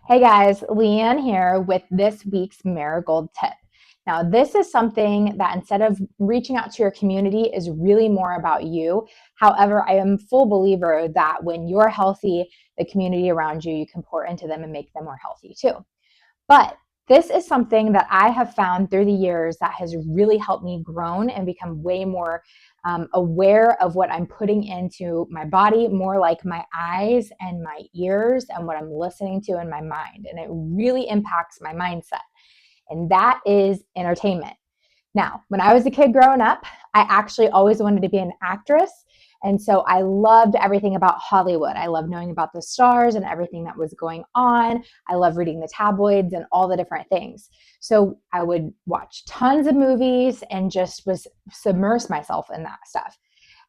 Hey guys, Leanne here with this week's Marigold tip. Now, this is something that instead of reaching out to your community is really more about you. However, I am a full believer that when you're healthy, the community around you, you can pour into them and make them more healthy too. But this is something that I have found through the years that has really helped me grow and become way more aware of what I'm putting into my body, more like my eyes and my ears and what I'm listening to in my mind. And it really impacts my mindset. And that is entertainment. Now, when I was a kid growing up, I actually always wanted to be an actress. And so I loved everything about Hollywood. I loved knowing about the stars and everything that was going on. I love reading the tabloids and all the different things. So I would watch tons of movies and just was submerse myself in that stuff.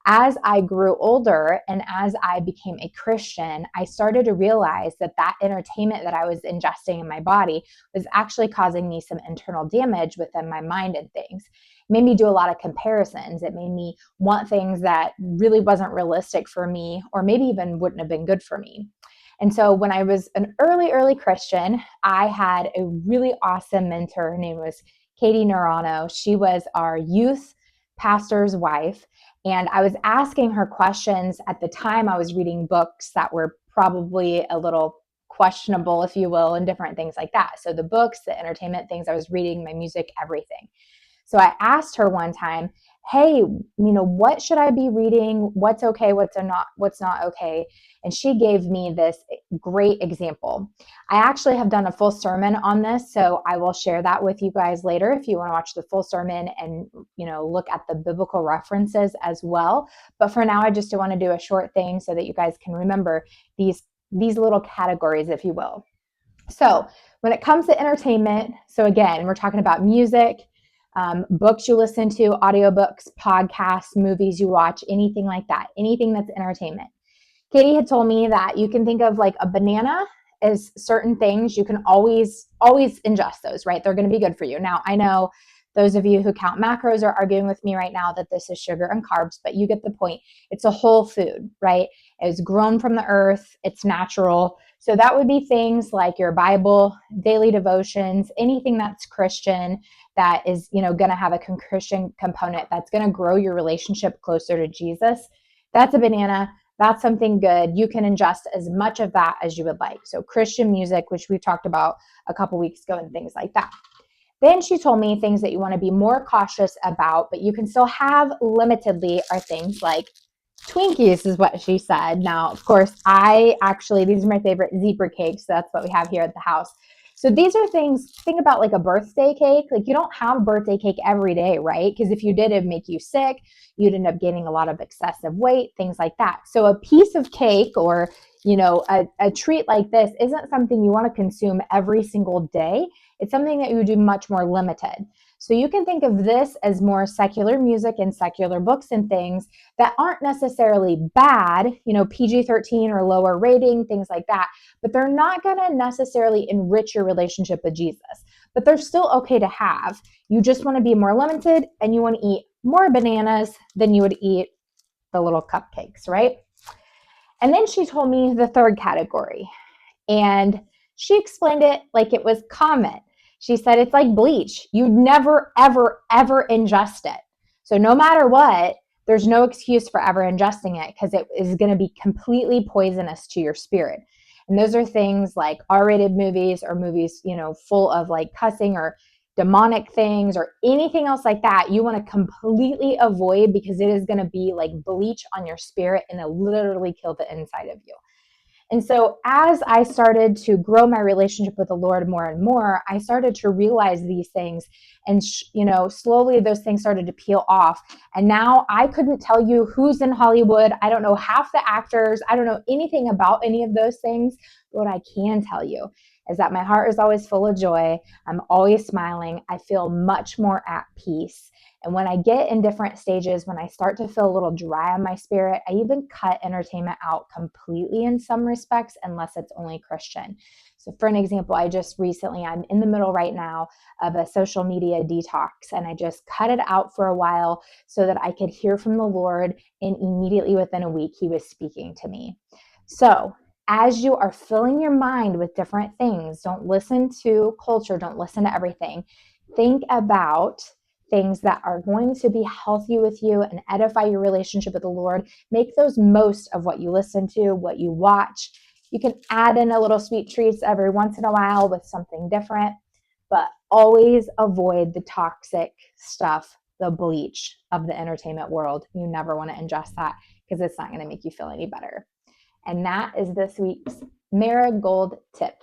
As I grew older and as I became a Christian, I started to realize that that entertainment that I was ingesting in my body was actually causing me some internal damage within my mind and things. It made me do a lot of comparisons. It made me want things that really wasn't realistic for me, or maybe even wouldn't have been good for me. And so when I was an early Christian, I had a really awesome mentor. Her name was Katie Nerano. She was our youth pastor's wife. And I was asking her questions at the time. I was reading books that were probably a little questionable, if you will, and different things like that. So the books, the entertainment things I was reading, my music, everything. So I asked her one time, hey, what should I be reading? What's okay? What's not okay? And she gave me this great example. I actually have done a full sermon on this, so I will share that with you guys later if you want to watch the full sermon and look at the biblical references as well. But for now, I just want to do a short thing so that you guys can remember these little categories, if you will. So when it comes to entertainment, so again, we're talking about music, books you listen to, audiobooks, podcasts, movies you watch, anything like that, anything that's entertainment. Katie had told me that you can think of like a banana as certain things. You can always ingest those, right? They're going to be good for you. Now, I know those of you who count macros are arguing with me right now that this is sugar and carbs, but you get the point. It's a whole food, right? It's grown from the earth. It's natural. So that would be things like your Bible, daily devotions, anything that's Christian that is, going to have a Christian component that's going to grow your relationship closer to Jesus. That's a banana. That's something good. You can ingest as much of that as you would like. So Christian music, which we talked about a couple weeks ago, and things like that. Then she told me things that you want to be more cautious about, but you can still have limitedly, are things like Twinkies, is what she said. Now, of course, these are my favorite zebra cakes. So that's what we have here at the house. So these are things, think about like a birthday cake. Like you don't have a birthday cake every day, right? Because if you did, it'd make you sick. You'd end up gaining a lot of excessive weight, things like that. So a piece of cake or, a treat like this isn't something you want to consume every single day. It's something that you would do much more limited. So you can think of this as more secular music and secular books and things that aren't necessarily bad, PG-13 or lower rating, things like that, but they're not going to necessarily enrich your relationship with Jesus. But they're still okay to have. You just want to be more limited and you want to eat more bananas than you would eat the little cupcakes, right? And then she told me the third category. And she explained it like it was common. She said it's like bleach. You'd never, ever, ever ingest it. So no matter what, there's no excuse for ever ingesting it because it is going to be completely poisonous to your spirit. And those are things like R-rated movies or movies, full of like cussing or demonic things or anything else like that. You want to completely avoid because it is going to be like bleach on your spirit and it'll literally kill the inside of you. And so as I started to grow my relationship with the Lord more and more, I started to realize these things and, slowly those things started to peel off. And now I couldn't tell you who's in Hollywood. I don't know half the actors. I don't know anything about any of those things. But what I can tell you is that my heart is always full of joy. I'm always smiling. I feel much more at peace. And when I get in different stages, when I start to feel a little dry on my spirit, I even cut entertainment out completely in some respects, unless it's only Christian. So for an example, I'm in the middle right now of a social media detox, and I just cut it out for a while so that I could hear from the Lord, and immediately within a week, he was speaking to me. So as you are filling your mind with different things, don't listen to culture, don't listen to everything. Think about things that are going to be healthy with you and edify your relationship with the Lord. Make those most of what you listen to, what you watch. You can add in a little sweet treats every once in a while with something different, but always avoid the toxic stuff, the bleach of the entertainment world. You never want to ingest that because it's not going to make you feel any better. And that is this week's Marigold tip.